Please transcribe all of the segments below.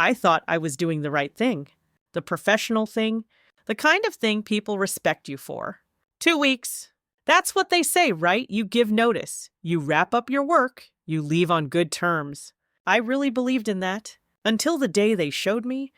I thought I was doing the right thing, the professional thing, the kind of thing people respect you for. 2 weeks. That's what they say, right? You give notice, you wrap up your work, you leave on good terms. I really believed in that, until the day they showed me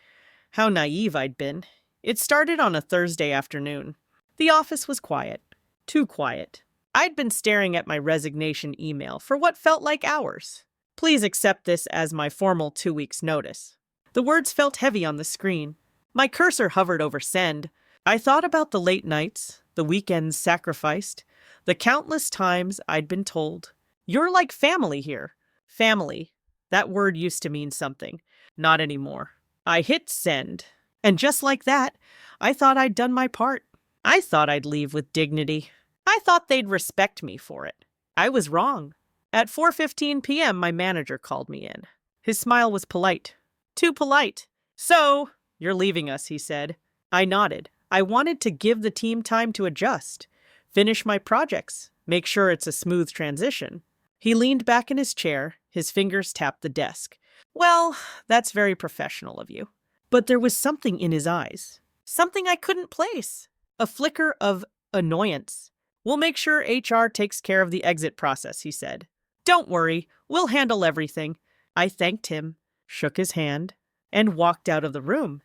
how naive I'd been. It started on a Thursday afternoon. The office was quiet. Too quiet. I'd been staring at my resignation email for what felt like hours. Please accept this as my formal 2 weeks notice. The words felt heavy on the screen. My cursor hovered over send. I thought about the late nights, the weekends sacrificed, the countless times I'd been told, "You're like family here." Family. That word used to mean something. Not anymore. I hit send. And just like that, I thought I'd done my part. I thought I'd leave with dignity. I thought they'd respect me for it. I was wrong. At 4:15 p.m., my manager called me in. His smile was polite. Too polite. "So, you're leaving us," he said. I nodded. I wanted to give the team time to adjust, finish my projects, make sure it's a smooth transition. He leaned back in his chair, his fingers tapped the desk. "Well, that's very professional of you." But there was something in his eyes, something I couldn't place, a flicker of annoyance. "We'll make sure HR takes care of the exit process," he said. "Don't worry, we'll handle everything." I thanked him, shook his hand, and walked out of the room.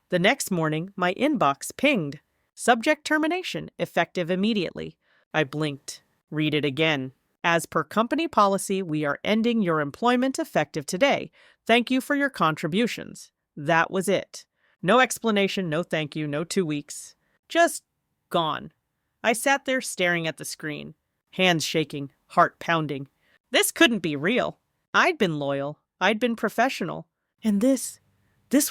The next morning, my inbox pinged. "Subject termination, effective immediately." I blinked. Read it again. "As per company policy, we are ending your employment effective today. Thank you for your contributions." That was it. No explanation, no thank you, no 2 weeks. Just gone. I sat there staring at the screen, hands shaking, heart pounding. This couldn't be real. I'd been loyal. I'd been professional. And this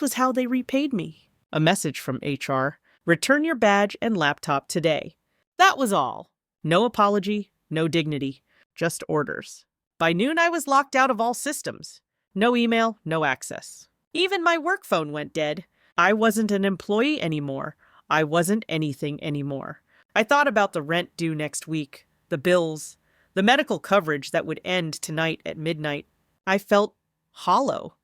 was how they repaid me. A message from HR. "Return your badge and laptop today." That was all. No apology, no dignity, just orders. By noon, I was locked out of all systems. No email, no access. Even my work phone went dead. I wasn't an employee anymore. I wasn't anything anymore. I thought about the rent due next week, the bills, the medical coverage that would end tonight at midnight. I felt hollow.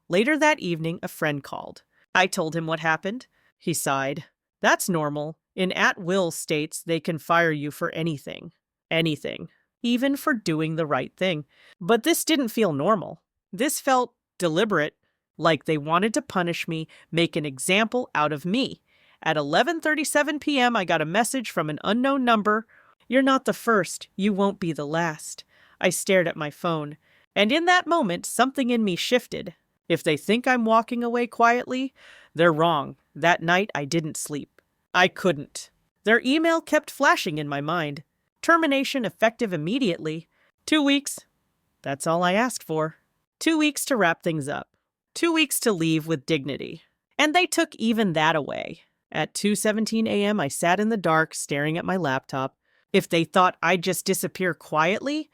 Later that evening, a friend called. I told him what happened. He sighed. "That's normal. In at-will states, they can fire you for anything. Anything. Even for doing the right thing. But this didn't feel normal. This felt deliberate, like they wanted to punish me, make an example out of me. At 11:37 p.m., I got a message from an unknown number. "You're not the first. You won't be the last." I stared at my phone. And in that moment, something in me shifted. If they think I'm walking away quietly, they're wrong. That night, I didn't sleep. I couldn't. Their email kept flashing in my mind. Termination effective immediately. 2 weeks. That's all I asked for. 2 weeks to wrap things up. 2 weeks to leave with dignity. And they took even that away. At 2:17 a.m., I sat in the dark, staring at my laptop. If they thought I'd just disappear quietly,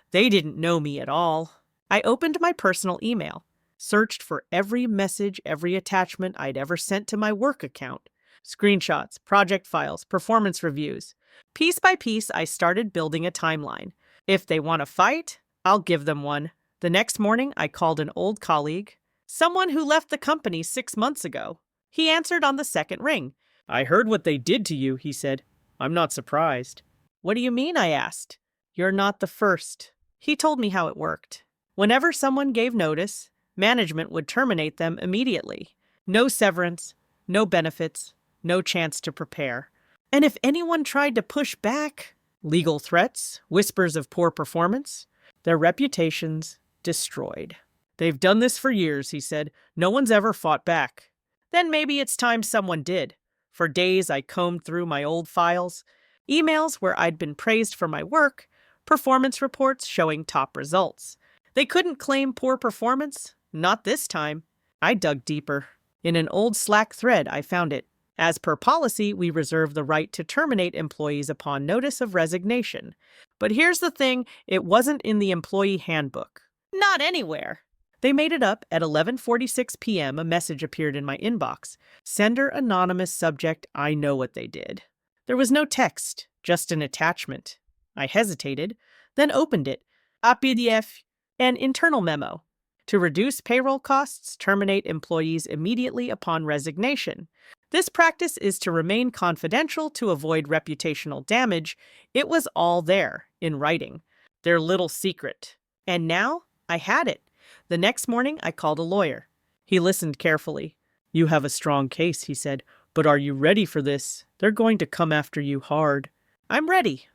they didn't know me at all. I opened my personal email, searched for every message, every attachment I'd ever sent to my work account. Screenshots, project files, performance reviews. Piece by piece, I started building a timeline. If they want to fight, I'll give them one. The next morning, I called an old colleague, someone who left the company 6 months ago. He answered on the second ring. "I heard what they did to you," he said. "I'm not surprised." "What do you mean?" I asked. "You're not the first." He told me how it worked. Whenever someone gave notice, management would terminate them immediately. No severance, no benefits, no chance to prepare. And if anyone tried to push back, legal threats, whispers of poor performance, their reputations destroyed. "They've done this for years," he said. "No one's ever fought back." Then maybe it's time someone did. For days, I combed through my old files, emails where I'd been praised for my work, performance reports showing top results. They couldn't claim poor performance. Not this time. I dug deeper. In an old Slack thread, I found it. "As per policy, we reserve the right to terminate employees upon notice of resignation." But here's the thing, it wasn't in the employee handbook. Not anywhere. They made it up. At 11:46 p.m., a message appeared in my inbox. Sender anonymous, subject, "I know what they did." There was no text, just an attachment. I hesitated, then opened it. A PDF, an internal memo. To reduce payroll costs, terminate employees immediately upon resignation. This practice is to remain confidential to avoid reputational damage. It was all there, in writing. Their little secret. And now, I had it. The next morning, I called a lawyer. He listened carefully. "You have a strong case," he said, "but are you ready for this? They're going to come after you hard." "I'm ready."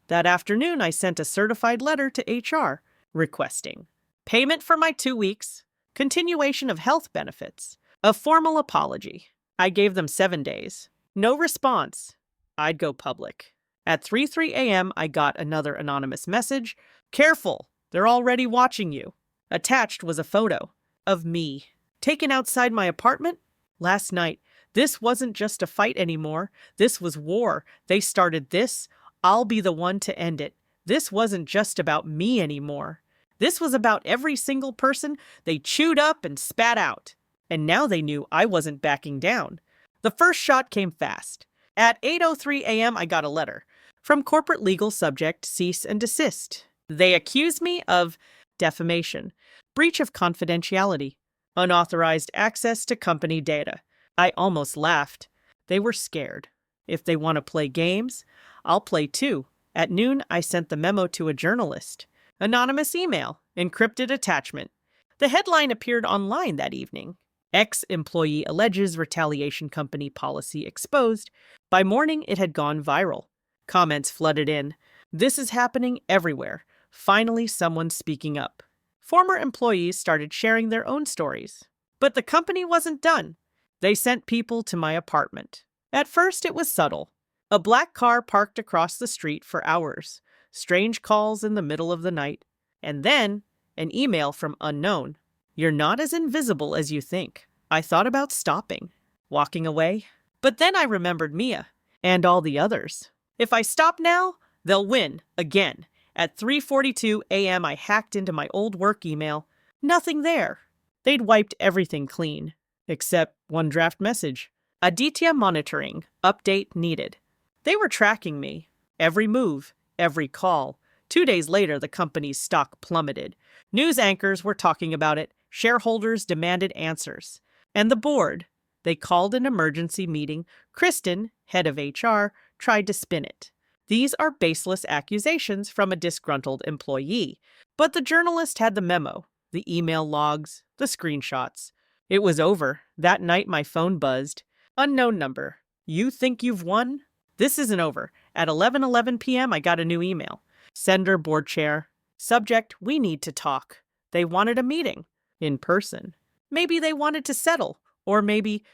That afternoon, I sent a certified letter to HR, requesting payment for my 2 weeks, continuation of health benefits, a formal apology. I gave them 7 days. No response. I'd go public. At 3:03 a.m., I got another anonymous message. "Careful, they're already watching you." Attached was a photo of me, taken outside my apartment last night. This wasn't just a fight anymore. This was war. They started this. I'll be the one to end it. This wasn't just about me anymore. This was about every single person they chewed up and spat out. And now they knew I wasn't backing down. The first shot came fast. At 8:03 a.m., I got a letter from corporate legal subject cease and desist. They accused me of defamation, breach of confidentiality, unauthorized access to company data. I almost laughed. They were scared. If they want to play games, I'll play too. At noon, I sent the memo to a journalist. Anonymous email, encrypted attachment. The headline appeared online that evening. Ex-employee alleges retaliation company policy exposed. By morning, it had gone viral. Comments flooded in. This is happening everywhere. Finally, someone speaking up. Former employees started sharing their own stories. But the company wasn't done. They sent people to my apartment. At first, it was subtle. A black car parked across the street for hours. Strange calls in the middle of the night. And then, an email from unknown. "You're not as invisible as you think." I thought about stopping, walking away. But then I remembered Mia and all the others. If I stop now, they'll win again. At 3:42 a.m., I hacked into my old work email. Nothing there. They'd wiped everything clean, except one draft message. Aditya Monitoring. Update needed. They were tracking me. Every move, every call. 2 days later, the company's stock plummeted. News anchors were talking about it. Shareholders demanded answers. And the board, they called an emergency meeting. Kristen, head of HR, tried to spin it. These are baseless accusations from a disgruntled employee. But the journalist had the memo, the email logs, the screenshots. It was over. That night, my phone buzzed. Unknown number. "You think you've won?" This isn't over. At 11:11 p.m., I got a new email. Sender, board chair. Subject, "We need to talk." They wanted a meeting. In person. Maybe they wanted to settle. Or maybe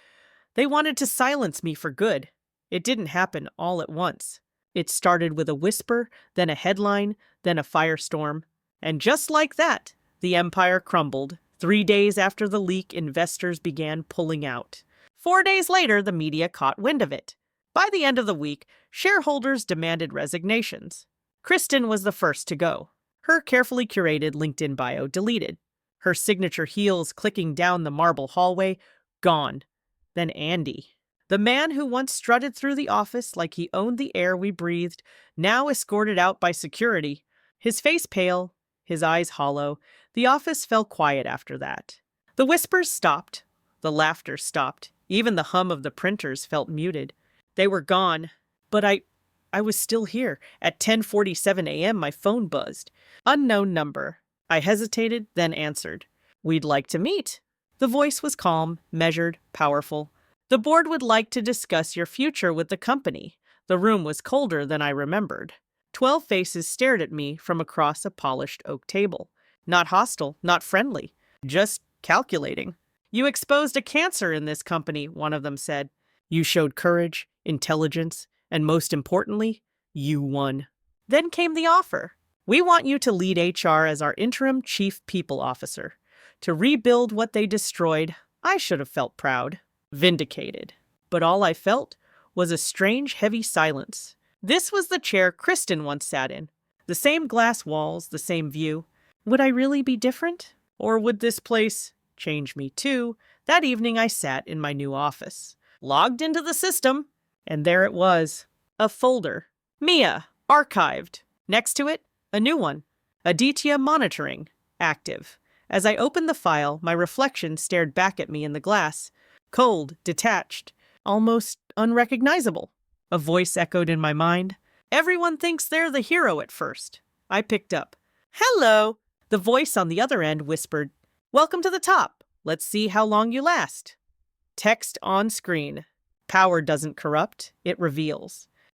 they wanted to silence me for good. It didn't happen all at once. It started with a whisper, then a headline, then a firestorm. And just like that, the empire crumbled. 3 days after the leak, investors began pulling out. 4 days later, the media caught wind of it. By the end of the week, shareholders demanded resignations. Kristen was the first to go. Her carefully curated LinkedIn bio deleted. Her signature heels clicking down the marble hallway, gone. Then Andy. The man who once strutted through the office like he owned the air we breathed, now escorted out by security. His face pale, his eyes hollow. The office fell quiet after that. The whispers stopped. The laughter stopped. Even the hum of the printers felt muted. They were gone. But I was still here. At 10:47 a.m., my phone buzzed. Unknown number. I hesitated, then answered. "We'd like to meet." The voice was calm, measured, powerful. "The board would like to discuss your future with the company." The room was colder than I remembered. 12 faces stared at me from across a polished oak table. Not hostile, not friendly, just calculating. "You exposed a cancer in this company," one of them said. "You showed courage, intelligence, and most importantly, you won." Then came the offer. "We want you to lead HR as our interim chief people officer. To rebuild what they destroyed." I should have felt proud, vindicated. But all I felt was a strange, heavy silence. This was the chair Kristen once sat in. The same glass walls, the same view. Would I really be different? Or would this place change me too? That evening I sat in my new office, logged into the system, and there it was. A folder. Mia, archived. Next to it, a new one. Aditya Monitoring, active. As I opened the file, my reflection stared back at me in the glass. Cold, detached, almost unrecognizable. A voice echoed in my mind. Everyone thinks they're the hero at first. I picked up. Hello! The voice on the other end whispered, Welcome to the top. Let's see how long you last. Text on screen. Power doesn't corrupt, it reveals.